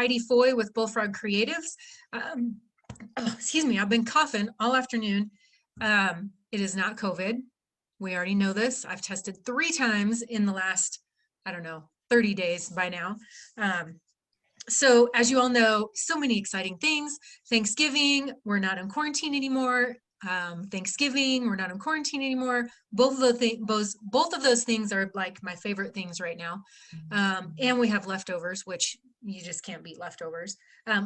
Heidi Foy with Bullfrog Creatives. Excuse me, I've been coughing all afternoon. It is not COVID. We already know this. I've tested 3 times in the last, I don't know, 30 days by now. So as you all know, so many exciting things. Thanksgiving, we're not in quarantine anymore. Thanksgiving, we're not in quarantine anymore. Both of those things are like my favorite things right now. And we have leftovers, which you just can't beat leftovers,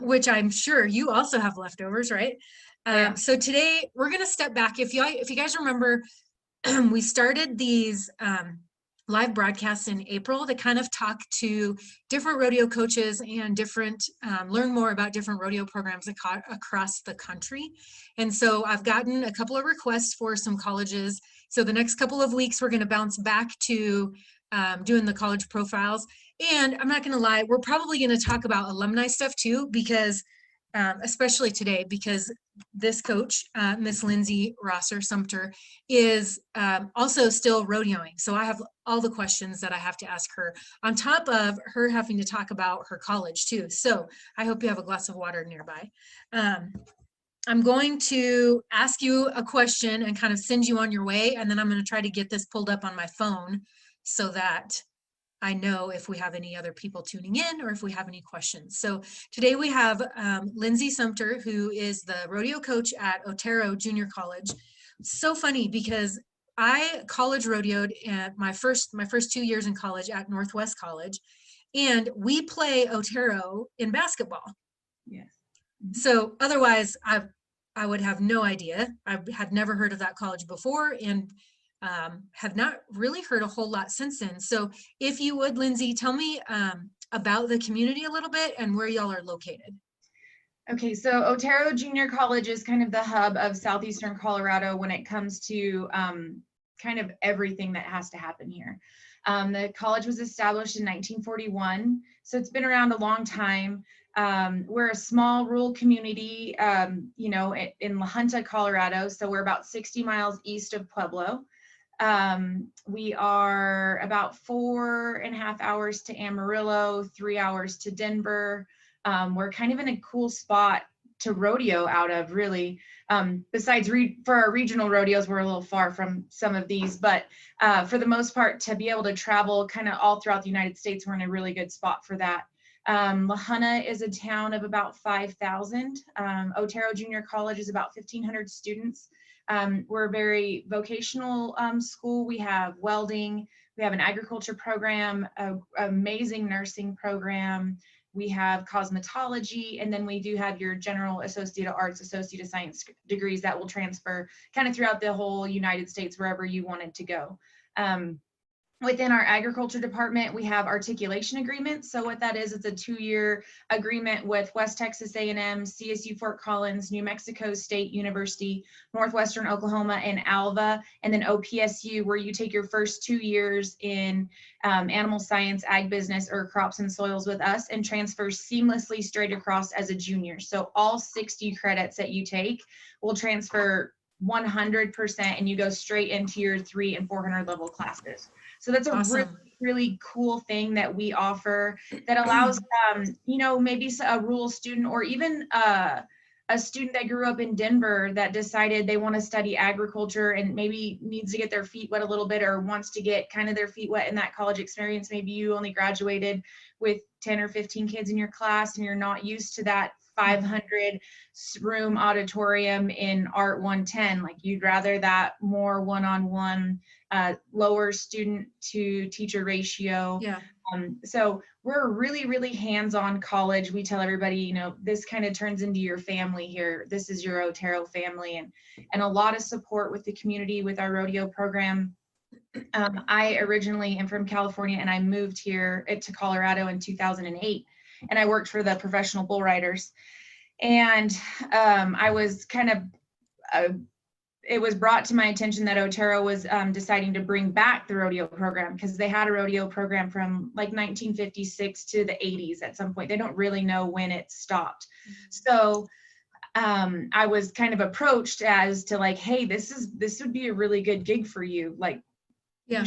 which I'm sure you also have leftovers, right? Yeah. So today we're going to step back. If you guys remember, we started these live broadcasts in April to kind of talk to different rodeo coaches and learn more about different rodeo programs across the country. And so I've gotten a couple of requests for some colleges. So the next couple of weeks, we're going to bounce back to doing the college profiles. And I'm not going to lie, we're probably going to talk about alumni stuff too, because especially today, because this coach, Miss Linsay Sumpter, is also still rodeoing. So I have all the questions that I have to ask her, on top of her having to talk about her college too. So I hope you have a glass of water nearby. I'm going to ask you a question and kind of send you on your way. And then I'm going to try to get this pulled up on my phone so that I know if we have any other people tuning in or if we have any questions. So today we have Linsay Sumpter, who is the rodeo coach at Otero Junior College. It's so funny because I college rodeoed at my first 2 years in college at Northwest College, and we play Otero in basketball. Yes. So otherwise, I would have no idea. I had never heard of that college before, and have not really heard a whole lot since then. So if you would, Linsay, tell me about the community a little bit and where y'all are located. Okay, so Otero Junior College is kind of the hub of southeastern Colorado when it comes to kind of everything that has to happen here. The college was established in 1941, so it's been around a long time. We're a small rural community, you know, in La Junta, Colorado, so we're about 60 miles east of Pueblo. We are about 4.5 hours to Amarillo, 3 hours to Denver. We're kind of in a cool spot to rodeo out of, really. Besides for our regional rodeos, we're a little far from some of these, but for the most part, to be able to travel kind of all throughout the United States, we're in a really good spot for that. La Junta is a town of about 5,000. Otero Junior College is about 1,500 students. We're a very vocational school. We have welding, we have an agriculture program, an amazing nursing program. We have cosmetology, and then we do have your general Associate of Arts, Associate of Science degrees that will transfer kind of throughout the whole United States, wherever you wanted to go. Within our agriculture department, we have articulation agreements. So what that is, it's a 2-year agreement with West Texas A&M, CSU Fort Collins, New Mexico State University, Northwestern Oklahoma, and Alva, and then OPSU, where you take your first 2 years in animal science, ag business, or crops and soils with us and transfer seamlessly straight across as a junior. So all 60 credits that you take will transfer 100%, and you go straight into your 300 and 400 level classes. So that's a Awesome. really, really cool thing that we offer that allows, you know, maybe a rural student or even a student that grew up in Denver that decided they want to study agriculture and maybe needs to get their feet wet a little bit or wants to get kind of their feet wet in that college experience. Maybe you only graduated with 10 or 15 kids in your class and you're not used to that 500 room auditorium in Art 110. Like, you'd rather that more one-on-one, lower student to teacher ratio. Yeah. So we're a really, really hands-on college. We tell everybody, you know, this kind of turns into your family here. This is your Otero family, and a lot of support with the community with our rodeo program. I originally am from California, and I moved here to Colorado in 2008, and I worked for the professional bull riders. And I was kind of, it was brought to my attention that Otero was deciding to bring back the rodeo program, because they had a rodeo program from like 1956 to the 80s at some point. They don't really know when it stopped. So I was kind of approached as to like, hey, this would be a really good gig for you. Like, yeah, you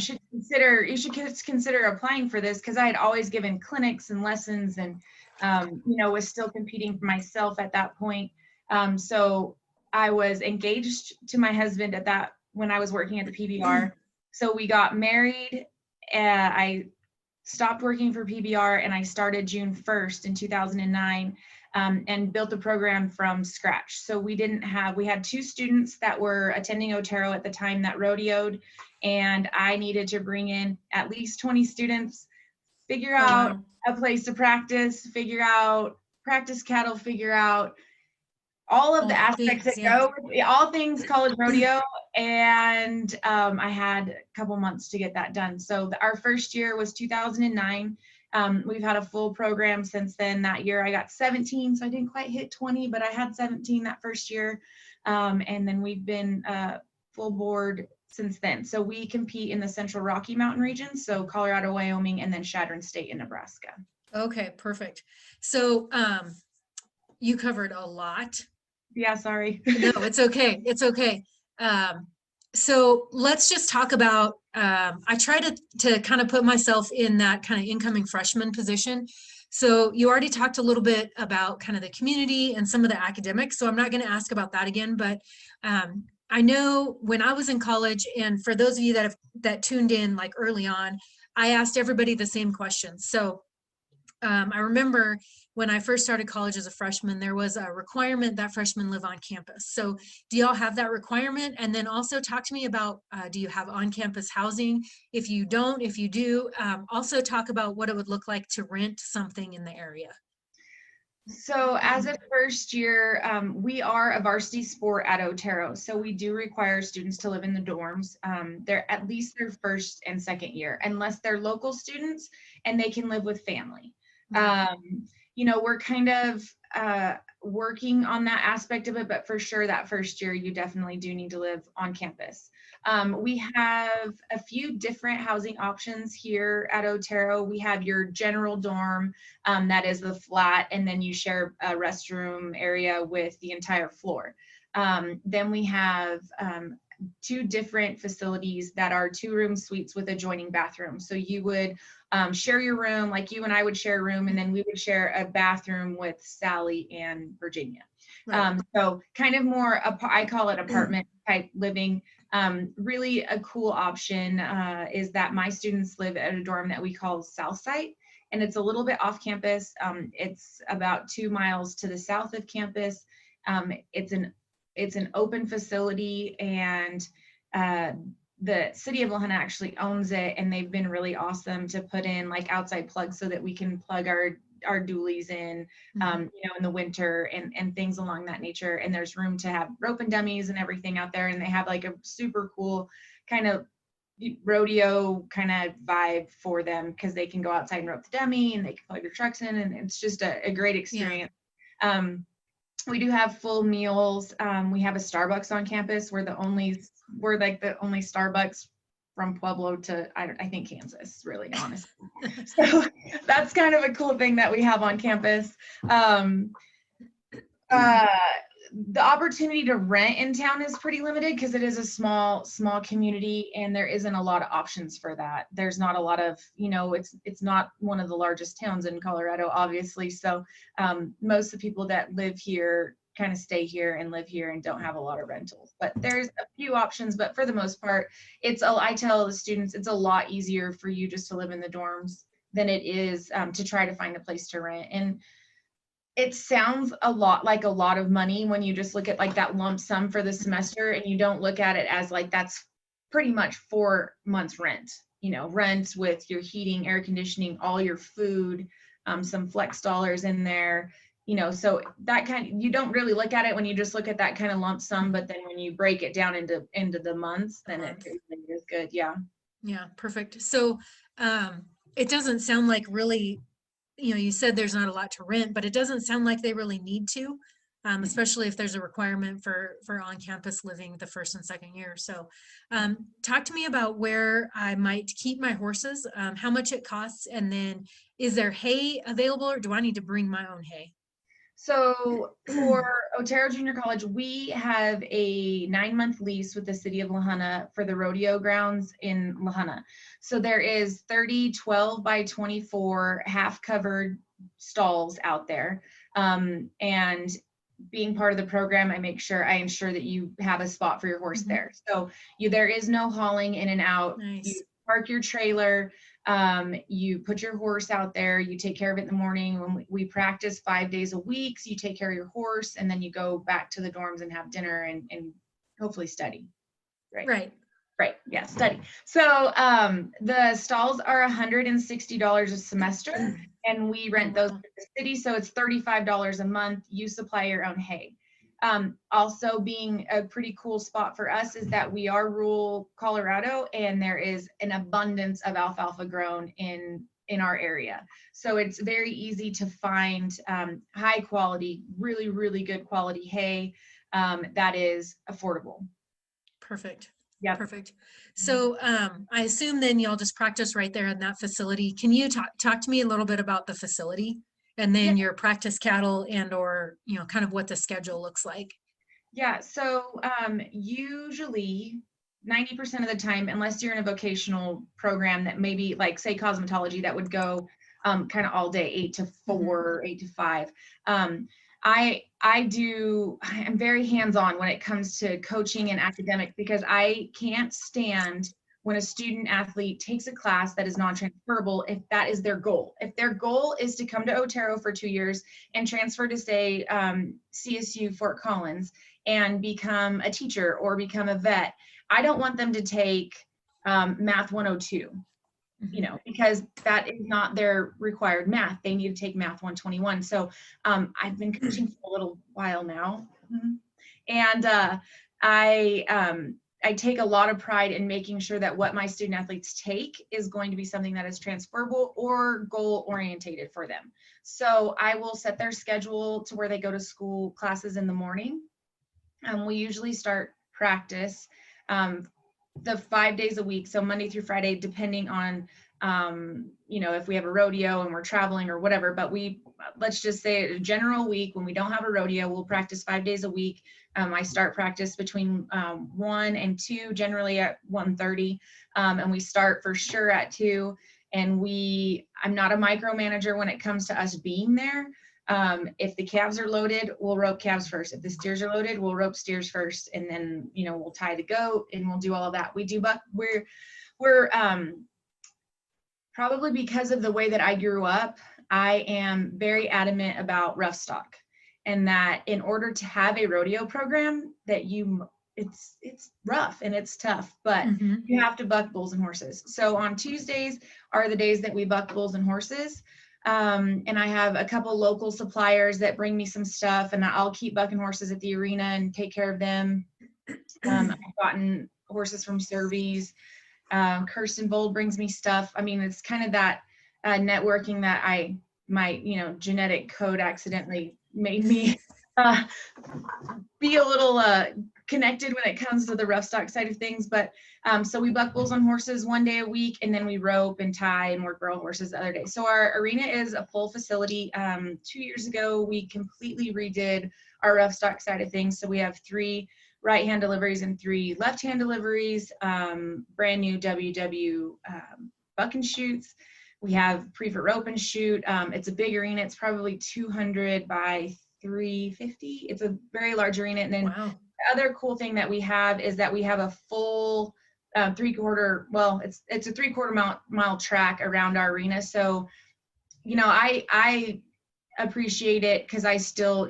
should consider applying for this, because I had always given clinics and lessons and Was still competing for myself at that point. So I was engaged to my husband when I was working at the PBR. So we got married. I stopped working for PBR and I started June 1st in 2009 and built the program from scratch. So we had 2 students that were attending Otero at the time that rodeoed, and I needed to bring in at least 20 students, figure out a place to practice, figure out practice cattle, figure out all of the aspects that go with all things college rodeo. And I had a couple months to get that done. So our first year was 2009. We've had a full program since then. That year I got 17, so I didn't quite hit 20, but I had 17 that first year. And then we've been full board since then. So we compete in the Central Rocky Mountain region, so Colorado, Wyoming, and then Chadron State in Nebraska. Okay, perfect. So you covered a lot. Yeah, sorry. No, it's okay. It's okay. So let's just talk about, I try to kind of put myself in that kind of incoming freshman position. So you already talked a little bit about kind of the community and some of the academics. So I'm not going to ask about that again, but I know when I was in college, and for those of you that tuned in like early on, I asked everybody the same questions. So I remember when I first started college as a freshman, there was a requirement that freshmen live on campus. So do y'all have that requirement? And then also talk to me about, do you have on-campus housing? If you don't, if you do, also talk about what it would look like to rent something in the area. So as a first year, we are a varsity sport at Otero. So we do require students to live in the dorms. They're at least their first and second year, unless they're local students and they can live with family. We're kind of working on that aspect of it, but for sure that first year, you definitely do need to live on campus. We have a few different housing options here at Otero. We have your general dorm, that is the flat, and then you share a restroom area with the entire floor. Then we have 2 different facilities that are 2-room suites with adjoining bathrooms. So you would share your room, like you and I would share a room, and then we would share a bathroom with Sally and Virginia. Right. So kind of more, I call it apartment type living. Really a cool option is that my students live at a dorm that we call South Site, and it's a little bit off campus. It's about 2 miles to the south of campus. It's an open facility, and the city of Lahaina actually owns it, and they've been really awesome to put in like outside plugs so that we can plug our dualies in, in the winter and things along that nature. And there's room to have rope and dummies and everything out there. And they have like a super cool kind of rodeo kind of vibe for them, because they can go outside and rope the dummy and they can plug their trucks in, and it's just a great experience. Yeah. We do have full meals. We have a Starbucks on campus. We're like the only Starbucks from Pueblo to, I think, Kansas, really, honestly. So that's kind of a cool thing that we have on campus. The opportunity to rent in town is pretty limited because it is a small community, and there isn't a lot of options for that. There's not a lot of, it's not one of the largest towns in Colorado, obviously. So most of the people that live here kind of stay here and live here and don't have a lot of rentals. But there's a few options, but for the most part, I tell the students it's a lot easier for you just to live in the dorms than it is to try to find a place to rent. And it sounds a lot like a lot of money when you just look at like that lump sum for the semester, and you don't look at it as like that's pretty much 4 months rent, rent with your heating, air conditioning, all your food, some flex dollars in there, so that you don't really look at it when you just look at that kind of lump sum, but then when you break it down into the months, then it is good. Yeah. Yeah. Perfect. So it doesn't sound like really, you said there's not a lot to rent, but it doesn't sound like they really need to, especially if there's a requirement for on-campus living the first and second year. So talk to me about where I might keep my horses, how much it costs, and then is there hay available, or do I need to bring my own hay? So for Otero Junior College, we have a 9-month lease with the city of Lahaina for the rodeo grounds in Lahaina. So there is 30 12 by 24 half covered stalls out there. And being part of the program, I ensure that you have a spot for your horse there. So there is no hauling in and out. Nice. You park your trailer, you put your horse out there, you take care of it in the morning. When we practice 5 days a week, so you take care of your horse, and then you go back to the dorms and have dinner and hopefully study. Right. Yeah, study. So the stalls are $160 a semester, and we rent those to the city. So it's $35 a month. You supply your own hay. Also being a pretty cool spot for us is that we are rural Colorado, and there is an abundance of alfalfa grown in our area. So it's very easy to find high quality, really, really good quality hay that is affordable. Perfect. Yeah. Perfect. So I assume then y'all just practice right there in that facility. Can you talk to me a little bit about the facility and then your practice cattle and or, kind of what the schedule looks like? Yeah. So usually 90% of the time, unless you're in a vocational program that maybe like say cosmetology, that would go kind of all day, 8 to 4, 8 to 5. I'm very hands-on when it comes to coaching and academics, because I can't stand when a student athlete takes a class that is non-transferable if that is their goal. If their goal is to come to Otero for 2 years and transfer to say CSU Fort Collins and become a teacher or become a vet, I don't want them to take Math 102. Because that is not their required math. They need to take Math 121. So I've been coaching for a little while now. And I take a lot of pride in making sure that what my student athletes take is going to be something that is transferable or goal orientated for them. So I will set their schedule to where they go to school classes in the morning. We usually start practice the 5 days a week, so Monday through Friday, depending on if we have a rodeo and we're traveling or whatever. But let's just say a general week when we don't have a rodeo, we'll practice 5 days a week. I start practice between 1 and 2, generally at 1:30, and we start for sure at 2. And I'm not a micromanager when it comes to us being there. If the calves are loaded, we'll rope calves first. If the steers are loaded, we'll rope steers first, and then we'll tie the goat and we'll do all of that. We're probably because of the way that I grew up, I am very adamant about rough stock, and that in order to have a rodeo program that it's rough and it's tough, but you have to buck bulls and horses. So on Tuesdays are the days that we buck bulls and horses. And I have a couple local suppliers that bring me some stuff, and I'll keep bucking horses at the arena and take care of them. I've gotten horses from Cervies. Kirsten Bold brings me stuff. I mean, it's kind of that networking that my genetic code accidentally made me be a little connected when it comes to the rough stock side of things. But so we buck bulls on horses 1 day a week, and then we rope and tie and work barrel horses the other day. So our arena is a full facility. 2 years ago, we completely redid our rough stock side of things. So we have 3 right-hand deliveries and 3 left-hand deliveries, brand new WW buck and shoots. We have pre-foot rope and shoot. It's a big arena. It's probably 200 by 350. It's a very large arena. And then the other cool thing that we have is that we have a full it's a 3/4 mile track around our arena. So, I appreciate it because I still,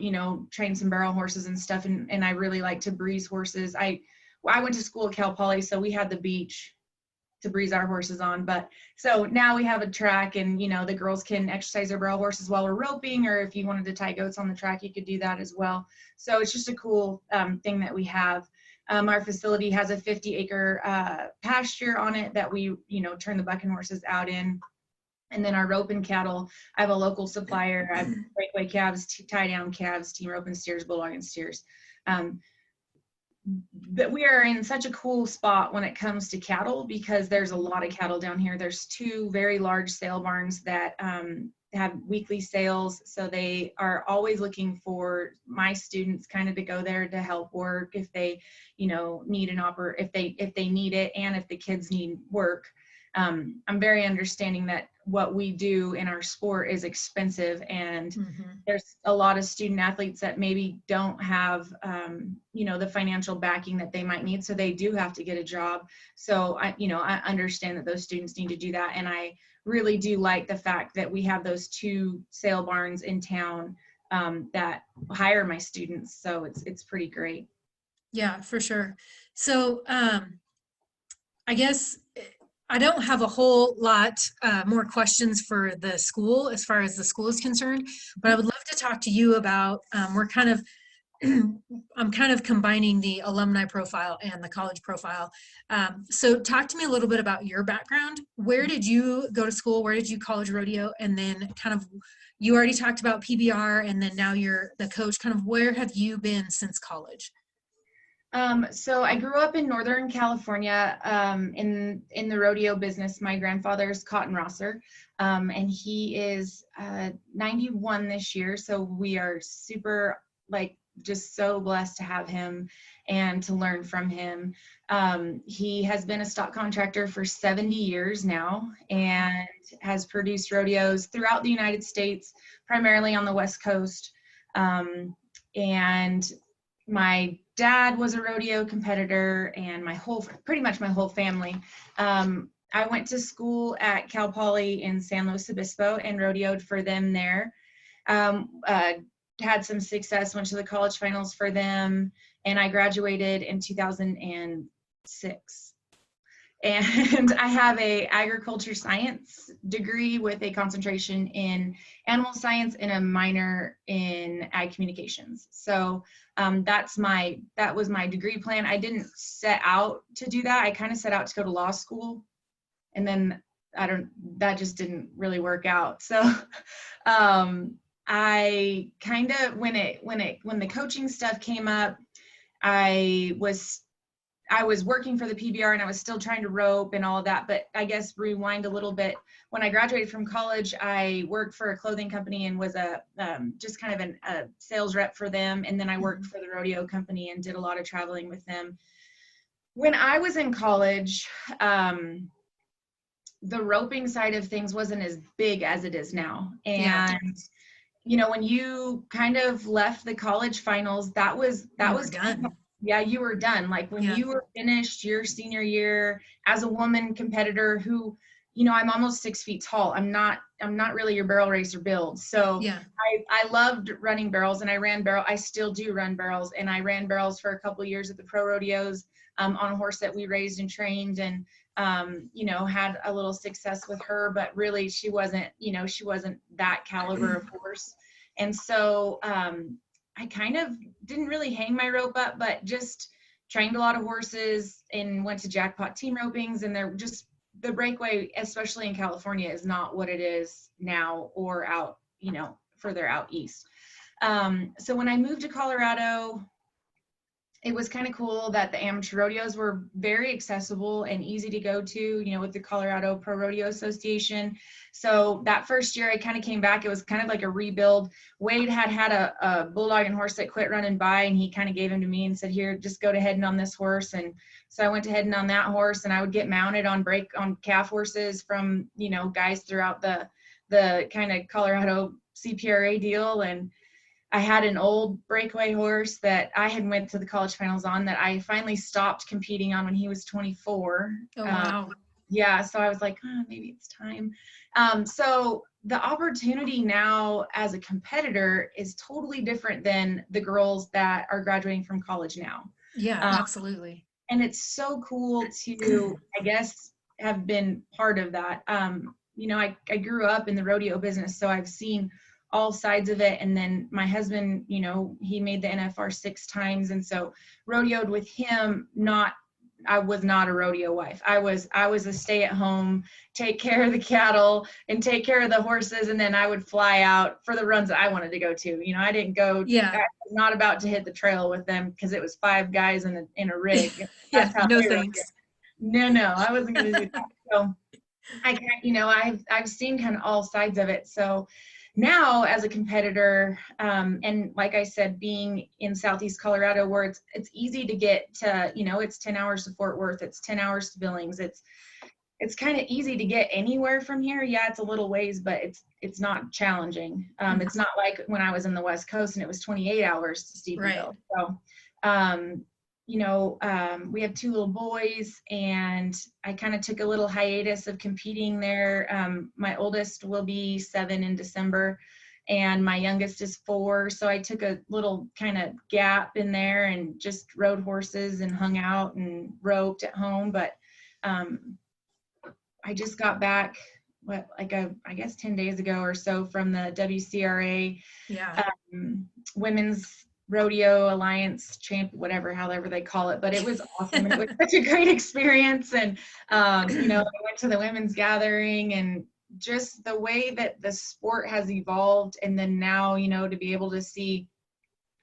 train some barrel horses and stuff, and I really like to breeze horses. I went to school at Cal Poly, so we had the beach to breeze our horses on. But so now we have a track, and the girls can exercise their barrel horses while we're roping, or if you wanted to tie goats on the track, you could do that as well. So it's just a cool thing that we have. Our facility has a 50-acre pasture on it that we turn the bucking horses out in. And then our rope and cattle, I have a local supplier. I have breakaway calves, tie down calves, team rope and steers, bulldog and steers. But we are in such a cool spot when it comes to cattle, because there's a lot of cattle down here. There's 2 very large sale barns that have weekly sales. So they are always looking for my students kind of to go there to help work if they, need if they need it, and if the kids need work. I'm very understanding that what we do in our sport is expensive, and Mhm. there's a lot of student athletes that maybe don't have, you know, the financial backing that they might need. So they do have to get a job. So I understand that those students need to do that. And I really do like the fact that we have those 2 sale barns in town that hire my students. So it's pretty great. Yeah, for sure. So, I guess I don't have a whole lot more questions for the school as far as the school is concerned, but I would love to talk to you about, we're kind of, I'm kind of combining the alumni profile and the college profile. So talk to me a little bit about your background. Where did you go to school? Where did you college rodeo? And then kind of, you already talked about PBR, and then now you're the coach. Kind of where have you been since college? So I grew up in Northern California, in the rodeo business. My grandfather's Cotton Rosser, and he is 91 this year. So we are super, like, just so blessed to have him and to learn from him. He has been a stock contractor for 70 years now and has produced rodeos throughout the United States, primarily on the West Coast. And my dad was a rodeo competitor, and pretty much my whole family. I went to school at Cal Poly in San Luis Obispo and rodeoed for them there. Had some success, went to the college finals for them, and I graduated in 2006. And I have a agriculture science degree with a concentration in animal science and a minor in ag communications. So that was my degree plan. I didn't set out to do that. I kind of set out to go to law school, and then that just didn't really work out. So I kind of, when the coaching stuff came up, I was working for the PBR, and I was still trying to rope and all of that. But I guess rewind a little bit. When I graduated from college, I worked for a clothing company and was just kind of a sales rep for them. And then I worked for the rodeo company and did a lot of traveling with them. When I was in college, the roping side of things wasn't as big as it is now. And when you kind of left the college finals, that was done. Yeah, you were done. Like when you were finished your senior year as a woman competitor who, I'm almost 6 feet tall. I'm not really your barrel racer build. So I loved running barrels, and I still do run barrels. And I ran barrels for a couple of years at the pro rodeos on a horse that we raised and trained, and, had a little success with her, but really she wasn't that caliber of horse. And so, I kind of didn't really hang my rope up, but just trained a lot of horses and went to jackpot team ropings. And the breakaway, especially in California, is not what it is now or out, further out east. So when I moved to Colorado, it was kind of cool that the amateur rodeos were very accessible and easy to go to, with the Colorado Pro Rodeo Association. So that first year I kind of came back, it was kind of like a rebuild. Wade had a bulldog and horse that quit running by, and he kind of gave him to me and said, here, just go to heading on this horse. And so I went to heading on that horse, and I would get mounted on calf horses from, guys throughout the kind of Colorado CPRA deal. And I had an old breakaway horse that I had went to the college finals on that I finally stopped competing on when he was 24. Oh, wow. Yeah. So I was like, maybe it's time. So the opportunity now as a competitor is totally different than the girls that are graduating from college now. Yeah, absolutely. And it's so cool to, I guess, have been part of that. I grew up in the rodeo business, so I've seen all sides of it. And then my husband, he made the NFR 6 times. And so rodeoed with him, I was not a rodeo wife. I was a stay at home, take care of the cattle and take care of the horses. And then I would fly out for the runs that I wanted to go to. I didn't go, I was not about to hit the trail with them because it was 5 guys in a rig. That's how no thanks. No, I wasn't going to do that. So I've seen kind of all sides of it. So now as a competitor, and like I said, being in Southeast Colorado where it's easy to get to, it's 10 hours to Fort Worth, it's 10 hours to Billings, it's it's kind of easy to get anywhere from here. Yeah, it's a little ways, but it's not challenging. It's not like when I was in the West Coast and it was 28 hours to Stephenville. Right. So, we have 2 little boys, and I kind of took a little hiatus of competing there. My oldest will be 7 in December, and my youngest is 4. So I took a little kind of gap in there and just rode horses and hung out and roped at home. But I just got back, I guess 10 days ago or so from the WCRA Women's Rodeo Alliance champ, however they call it. But it was awesome. It was such a great experience. And, I went to the women's gathering, and just the way that the sport has evolved. And then now, to be able to see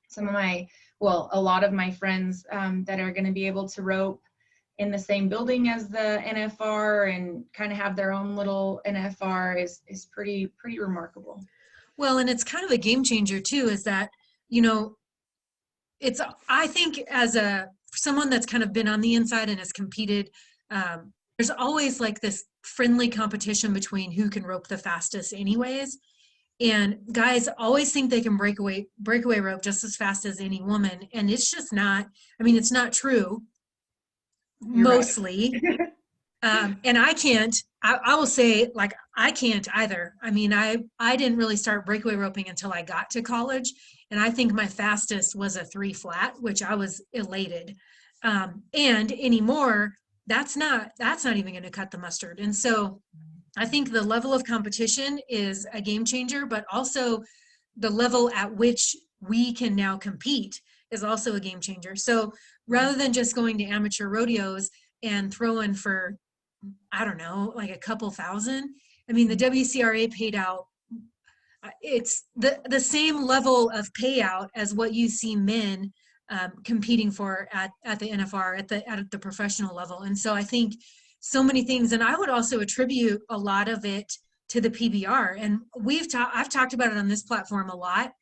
some of a lot of my friends that are going to be able to rope in the same building as the NFR and kind of have their own little NFR is pretty remarkable. Well, and it's kind of a game changer too, is that, I think as someone that's kind of been on the inside and has competed, there's always like this friendly competition between who can rope the fastest anyways. And guys always think they can breakaway rope just as fast as any woman. And it's just not, it's not true. You're mostly. Right. And I will say, like, I can't either. I didn't really start breakaway roping until I got to college. And I think my fastest was a 3 flat, which I was elated. And anymore, that's not even going to cut the mustard. And so I think the level of competition is a game changer, but also the level at which we can now compete is also a game changer. So rather than just going to amateur rodeos and throwing for, I don't know, like a couple thousand, the WCRA paid out, it's the same level of payout as what you see men competing for at the NFR, at the professional level. And so I think so many things, and I would also attribute a lot of it to the PBR. And I've talked about it on this platform a lot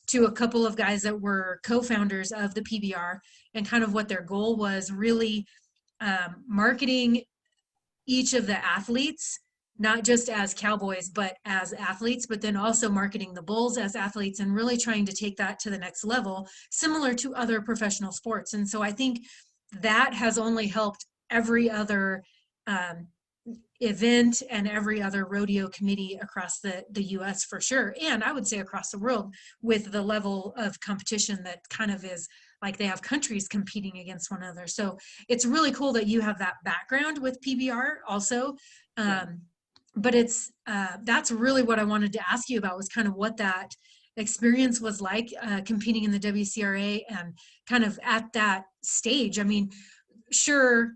to a couple of guys that were co-founders of the PBR, and kind of what their goal was, really marketing each of the athletes, not just as cowboys, but as athletes, but then also marketing the bulls as athletes, and really trying to take that to the next level, similar to other professional sports. And so I think that has only helped every other event and every other rodeo committee across the US for sure. And I would say across the world, with the level of competition that kind of is like they have countries competing against one another. So it's really cool that you have that background with PBR also. But that's really what I wanted to ask you about, was kind of what that experience was like competing in the WCRA and kind of at that stage. Sure,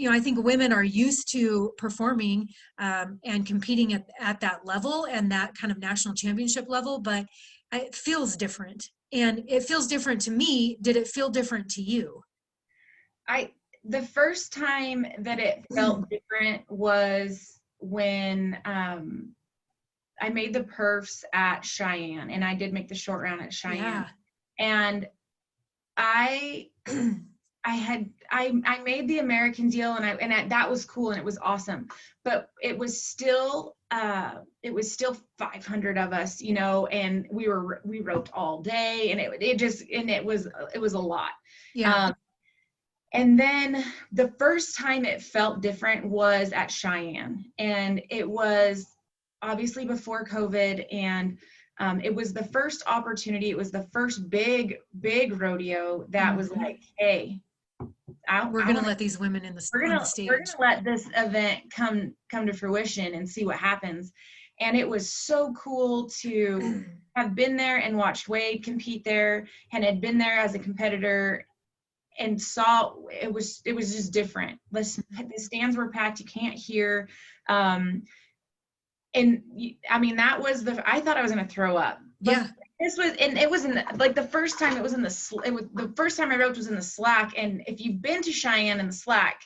I think women are used to performing and competing at that level and that kind of national championship level, but it feels different. And it feels different to me. Did it feel different to you? The first time that it felt different was when I made the perfs at Cheyenne, and I did make the short round at Cheyenne. Yeah. And I made the American deal, and that was cool and it was awesome, but it was still 500 of us, and we roped all day, and it was a lot. Yeah. And then the first time it felt different was at Cheyenne, and it was obviously before COVID, and it was the first opportunity. It was the first big rodeo that was like, hey, we're going to let these women on the stage. We're going to let this event come to fruition and see what happens. And it was so cool to have been there and watched Wade compete there, and had been there as a competitor, and saw it was just different. The stands were packed, you can't hear. And that was I thought I was going to throw up. But yeah. It was in the first time it was the first time I roped was in the slack. And if you've been to Cheyenne in the slack,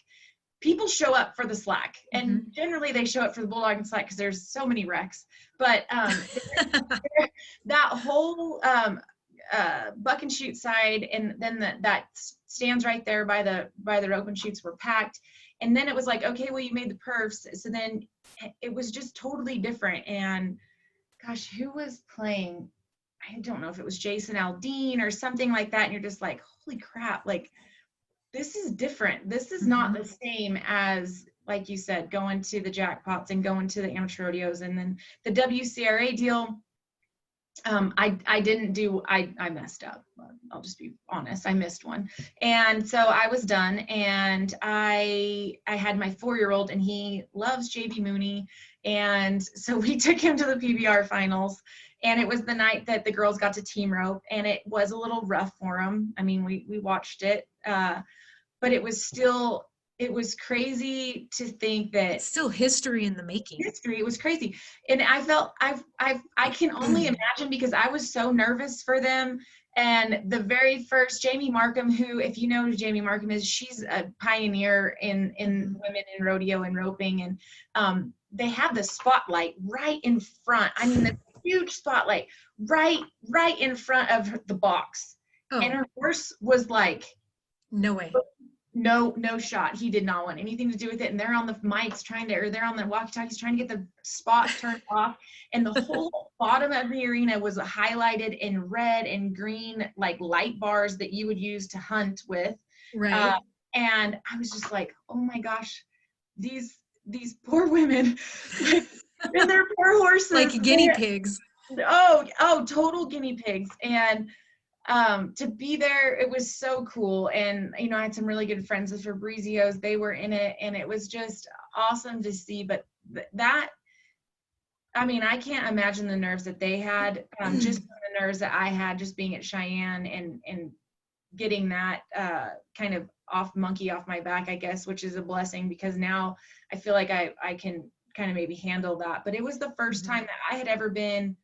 people show up for the slack, and generally they show up for the bulldog and slack because there's so many wrecks. But that whole buck and shoot side, and then that stands right there by the rope and shoots were packed. And then it was like, okay, well, you made the perfs. So then it was just totally different. And gosh, who was playing? I don't know if it was Jason Aldean or something like that. And you're just like, holy crap, like, this is different. This is not the same as, like you said, going to the jackpots and going to the amateur rodeos. And then the WCRA deal, I messed up. I'll just be honest. I missed one. And so I was done, and I had my 4-year-old, and he loves JB Mooney. And so we took him to the PBR finals, and it was the night that the girls got to team rope, and it was a little rough for him. I mean, we watched it, but it was crazy to think that It's still history in the making. History. It was crazy. And I felt I can only imagine, because I was so nervous for them. And the very first Jamie Markham, who, if you know who Jamie Markham is, she's a pioneer in women in rodeo and roping. And they have the spotlight right in front. I mean, the huge spotlight right in front of the box. Oh. And her horse was like, no way. No shot. He did not want anything to do with it. And they're on the mics they're on the walkie-talkies trying to get the spot turned off. And the whole bottom of the arena was highlighted in red and green, like light bars that you would use to hunt with. Right. And I was just like, oh my gosh, these poor women, and their poor horses. Like guinea pigs. Oh, total guinea pigs. And to be there, it was so cool. And, you know, I had some really good friends with Fabrizios. They were in it, and it was just awesome to see. But that, I mean, I can't imagine the nerves that they had, just the nerves that I had just being at Cheyenne and getting that kind of monkey off my back, I guess, which is a blessing, because now I feel like I can kind of maybe handle that. But it was the first time that I had ever been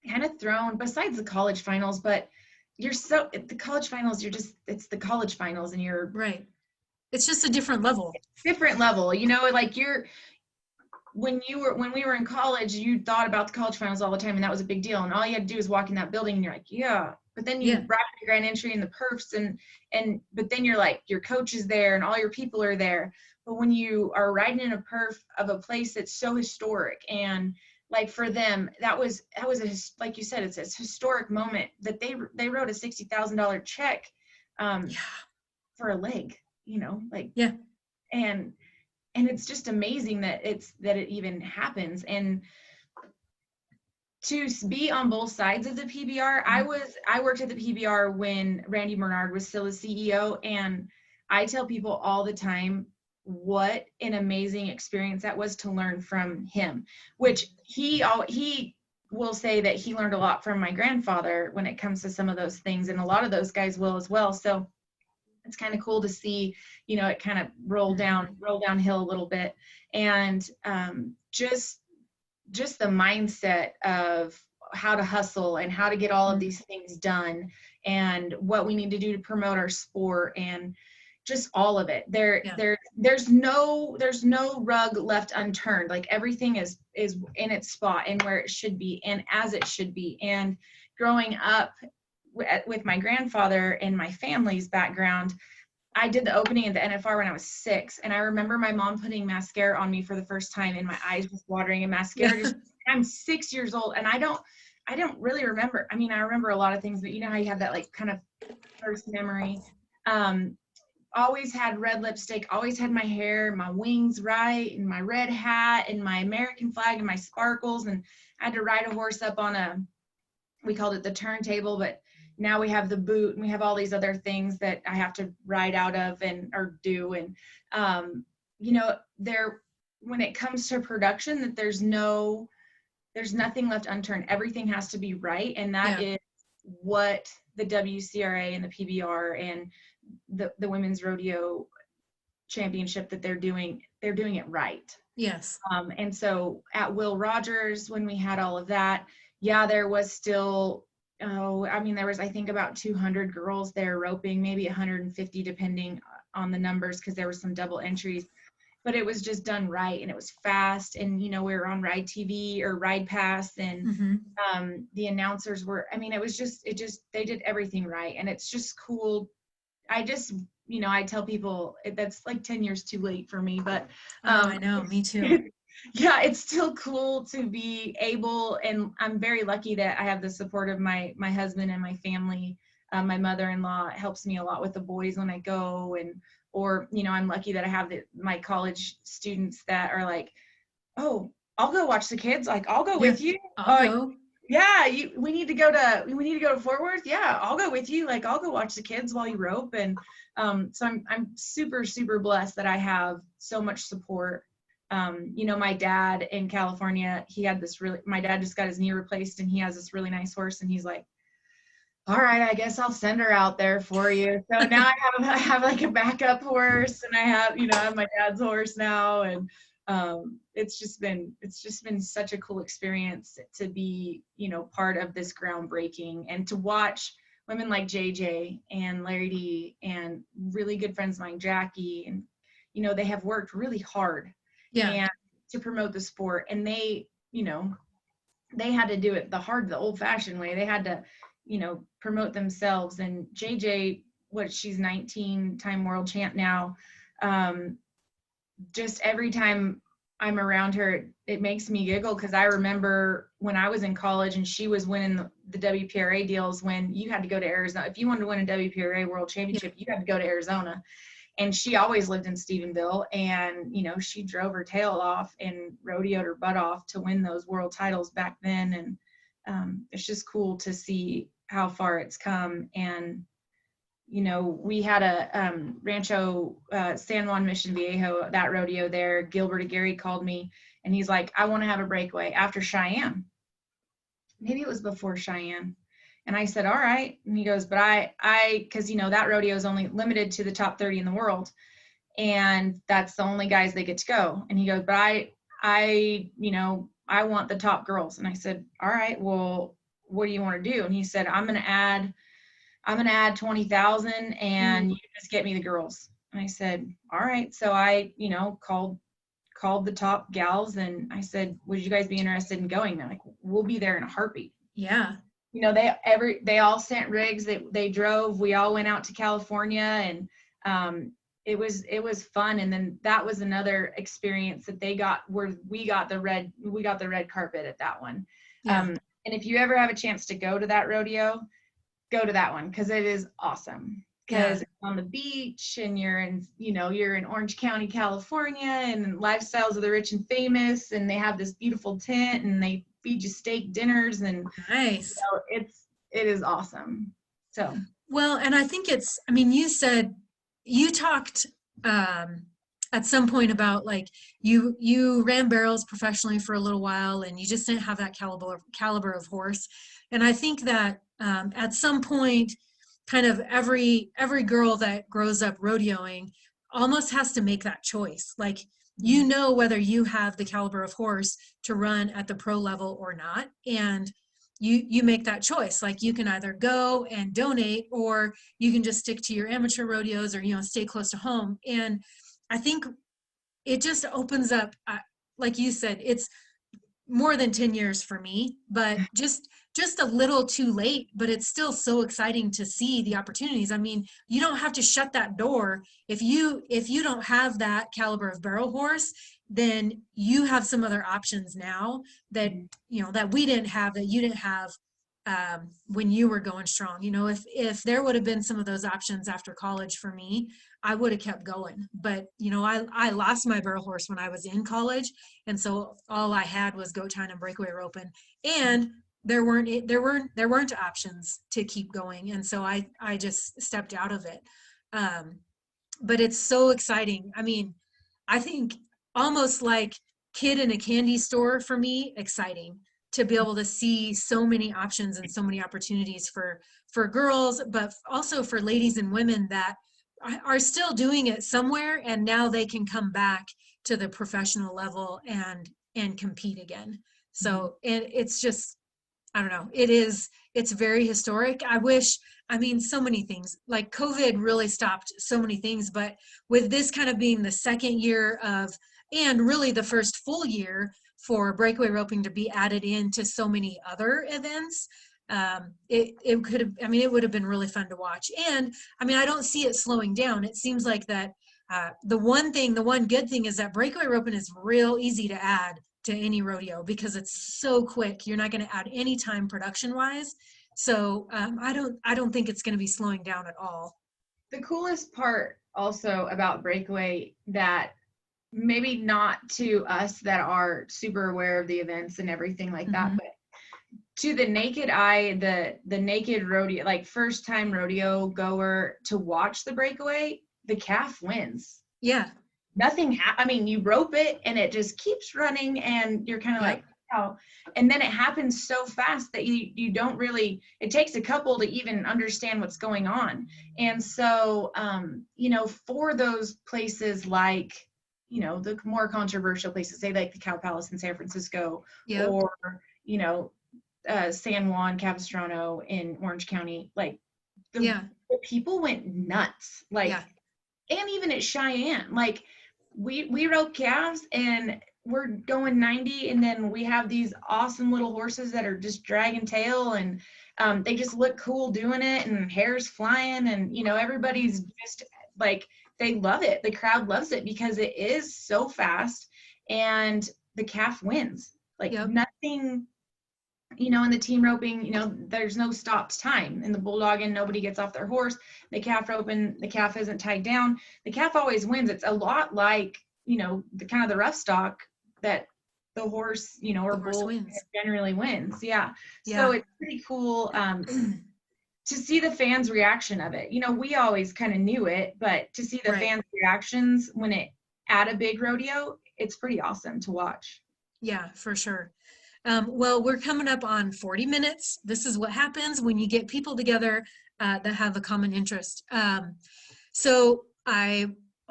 kind of thrown, besides the college finals, but the college finals, it's the college finals, and you're right. It's just a different level, you know, like when we were in college, you thought about the college finals all the time, and that was a big deal. And all you had to do is walk in that building, and you're like, yeah, but then you wrap your grand entry in the perfs, but then you're like, your coach is there and all your people are there. But when you are riding in a perf of a place that's so historic, and like for them, that was like you said, it's a historic moment that they wrote a $60,000 check for a leg, you know, like, and it's just amazing that it even happens. And to be on both sides of the PBR, I worked at the PBR when Randy Bernard was still the CEO, and I tell people all the time what an amazing experience that was to learn from him, which he will say that he learned a lot from my grandfather when it comes to some of those things, and a lot of those guys will as well. So it's kind of cool to see, you know, it kind of roll downhill a little bit. And just the mindset of how to hustle and how to get all of these things done, and what we need to do to promote our sport, and just all of it. There's no rug left unturned. Like, everything is in its spot and where it should be and as it should be. And growing up with my grandfather and my family's background, I did the opening at the NFR when I was 6, and I remember my mom putting mascara on me for the first time, and my eyes just watering, and mascara I'm 6 years old, and I don't really remember. I mean, I remember a lot of things, but you know how you have that like kind of first memory. Always had red lipstick, always had my hair, my wings right, and my red hat, and my American flag, and my sparkles. And I had to ride a horse up on we called it the turntable, but now we have the boot, and we have all these other things that I have to ride out of or do. And, you know, when it comes to production, that there's nothing left unturned. Everything has to be right. And that is what the WCRA and the PBR and the women's rodeo championship that they're doing it right. Yes. And so at Will Rogers, when we had all of that, there was still, there was, I think, about 200 girls there roping, maybe 150 depending on the numbers, because there were some double entries. but it was just done right, and it was fast. And, we were on Ride TV or Ride Pass, and the announcers were, I mean, they did everything right. And it's just cool. I just, I tell people that's like 10 years too late for me, but I know, me too. yeah, it's still cool to be able, and I'm very lucky that I have the support of my husband and my family. My mother-in-law helps me a lot with the boys when I go, or I'm lucky that I have my college students that are like, oh, I'll go watch the kids. Like, I'll go with you. I'll go. Yeah, we need to go to Fort Worth. Yeah, I'll go with you. Like, I'll go watch the kids while you rope. And so I'm super, super blessed that I have so much support. My dad in California, my dad just got his knee replaced, and he has this really nice horse, and he's like, all right, I guess I'll send her out there for you. So now I have like a backup horse, and I have my dad's horse now. And it's just been such a cool experience to be, part of this groundbreaking, and to watch women like JJ and Larry D and really good friends of mine, Jackie, and, they have worked really hard and to promote the sport. And they had to do it the old fashioned way. They had to, promote themselves. And JJ, she's 19-time world champ now. Just every time I'm around her, it makes me giggle, because I remember when I was in college and she was winning the WPRA deals, when you had to go to Arizona. If you wanted to win a WPRA World Championship, you had to go to Arizona. And she always lived in Stephenville, and, she drove her tail off and rodeoed her butt off to win those world titles back then. And it's just cool to see how far it's come. And we had a Rancho San Juan Mission Viejo, that rodeo there. Gilbert Aguirre called me, and he's like, I want to have a breakaway after Cheyenne. Maybe it was before Cheyenne. And I said, all right. And he goes, but because, that rodeo is only limited to the top 30 in the world. And that's the only guys that get to go. And he goes, but I want the top girls. And I said, all right, well, what do you want to do? And he said, I'm going to add 20,000, and you just get me the girls. And I said, all right. So I, called the top gals, and I said, would you guys be interested in going? They're like, we'll be there in a heartbeat. Yeah. They all sent rigs. They drove. We all went out to California, and it was fun. And then that was another experience that they got, where we got the red carpet at that one. Yeah. And if you ever have a chance to go to that rodeo, go to that one, because it is awesome. Because it's on the beach, and you're in Orange County, California, and lifestyles of the rich and famous, and they have this beautiful tent, and they feed you steak dinners, and nice. It is awesome. So well, and I think you talked at some point about, like, you ran barrels professionally for a little while, and you just didn't have that caliber of horse. And I think that at some point, kind of every girl that grows up rodeoing almost has to make that choice. Like, whether you have the caliber of horse to run at the pro level or not, and you make that choice. Like, you can either go and donate, or you can just stick to your amateur rodeos, or stay close to home. And I think it just opens up, like you said, it's more than 10 years for me, but just a little too late. But it's still so exciting to see the opportunities. I mean, you don't have to shut that door. If you don't have that caliber of barrel horse, then you have some other options now that that we didn't have, that you didn't have when you were going strong. If there would have been some of those options after college for me, I would have kept going. But I lost my barrel horse when I was in college, and so all I had was goat tying and breakaway roping, and there weren't options to keep going, and so I just stepped out of it. But it's so exciting. I mean, I think almost like kid in a candy store for me, exciting to be able to see so many options and so many opportunities for girls, but also for ladies and women that are still doing it somewhere, and now they can come back to the professional level and compete again. So it's just, I don't know. It's very historic. I mean, so many things, like COVID really stopped so many things, but with this kind of being the second year of, and really the first full year for breakaway roping to be added into so many other events, it could have, I mean, it would have been really fun to watch. And I mean, I don't see it slowing down. It seems like that the one good thing is that breakaway roping is real easy to add to any rodeo because it's so quick. You're not going to add any time production wise. So I don't think it's going to be slowing down at all. The coolest part also about breakaway, that maybe not to us that are super aware of the events and everything like that, but to the naked eye, the naked rodeo, like first time rodeo goer to watch the breakaway, the calf wins. Yeah. Nothing, I mean, you rope it and it just keeps running and you're kind of like, oh, and then it happens so fast that you don't really, it takes a couple to even understand what's going on. And so, you know, for those places like, you know, the more controversial places, say like the Cow Palace in San Francisco, or, you know, San Juan Capistrano in Orange County, like the people went nuts, like, and even at Cheyenne, like we rope calves and we're going 90, and then we have these awesome little horses that are just dragging tail, and they just look cool doing it, and hair's flying, and you know, everybody's just like, they love it. The crowd loves it because it is so fast, and the calf wins. Like nothing, you know, in the team roping, you know, there's no stopped time. In the bulldogging, nobody gets off their horse. The calf roping, the calf isn't tied down. The calf always wins. It's a lot like, you know, the kind of the rough stock that the horse, you know, or bull generally wins. Yeah. So it's pretty cool to see the fans' reaction of it. You know, we always kind of knew it, but to see the fans' reactions when it at a big rodeo, it's pretty awesome to watch. Yeah, for sure. Well, we're coming up on 40 minutes. This is what happens when you get people together that have a common interest. So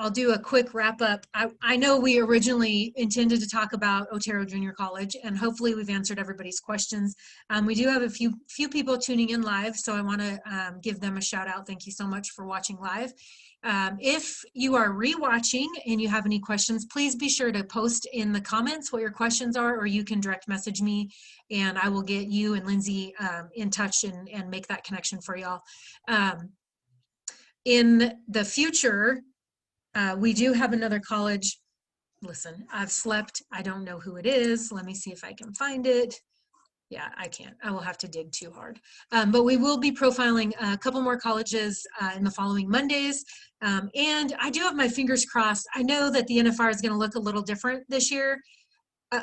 I'll do a quick wrap up. I know we originally intended to talk about Otero Junior College, and hopefully we've answered everybody's questions. We do have a few people tuning in live, so I want to give them a shout out. Thank you so much for watching live. If you are rewatching and you have any questions, please be sure to post in the comments what your questions are, or you can direct message me and I will get you and Lindsay in touch and make that connection for y'all. In the future, we do have another college. Listen, I've slept. I don't know who it is. Let me see if I can find it. Yeah, I can't. I will have to dig too hard. But we will be profiling a couple more colleges in the following Mondays. And I do have my fingers crossed. I know that the NFR is going to look a little different this year.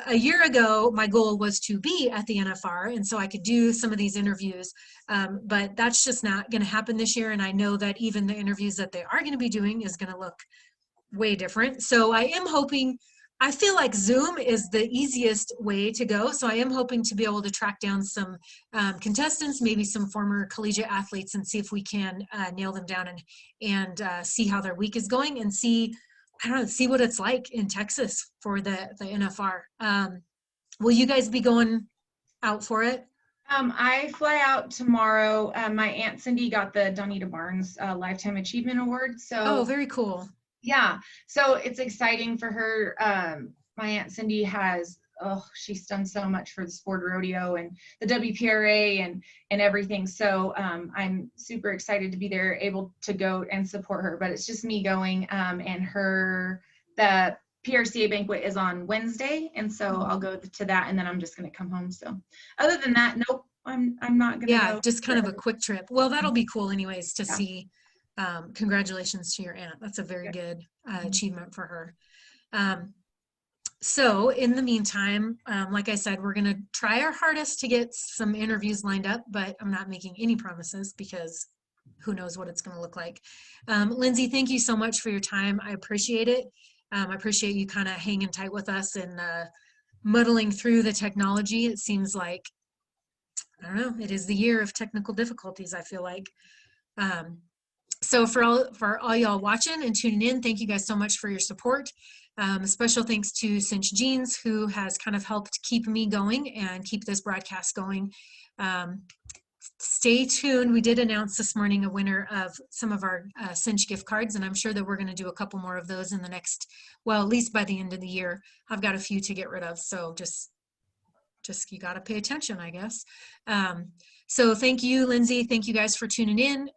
A year ago, my goal was to be at the NFR, and so I could do some of these interviews. But that's just not going to happen this year. And I know that even the interviews that they are going to be doing is going to look way different. So I am hoping, I feel like Zoom is the easiest way to go. So I am hoping to be able to track down some contestants, maybe some former collegiate athletes, and see if we can nail them down and see how their week is going, and see, I don't know, see what it's like in Texas for the NFR. Will you guys be going out for it? I fly out tomorrow. My Aunt Cindy got the Donita Barnes Lifetime Achievement Award. So, oh, very cool. Yeah, so it's exciting for her. My Aunt Cindy has, she's done so much for the sport rodeo and the WPRA and everything. So I'm super excited to be there, able to go and support her. But it's just me going, and the PRCA banquet is on Wednesday, and so I'll go to that, and then I'm just going to come home. So other than that, nope, I'm not going to go. Just kind of a quick trip. Well, that'll be cool anyways to see. Congratulations to your aunt. That's a very good achievement for her. So in the meantime, like I said, we're going to try our hardest to get some interviews lined up, but I'm not making any promises because who knows what it's going to look like. Lindsay, thank you so much for your time. I appreciate it. I appreciate you kind of hanging tight with us and muddling through the technology. It seems like, I don't know, it is the year of technical difficulties, I feel like. So for all y'all watching and tuning in, thank you guys so much for your support. A special thanks to Cinch Jeans, who has kind of helped keep me going and keep this broadcast going. Stay tuned. We did announce this morning a winner of some of our cinch gift cards, and I'm sure that we're going to do a couple more of those in the next, well, at least by the end of the year. I've got a few to get rid of, so just you got to pay attention, I guess. So thank you, Linsay. Thank you guys for tuning in.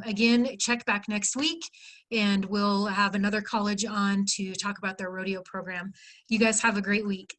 Again, check back next week, and we'll have another college on to talk about their rodeo program. You guys have a great week.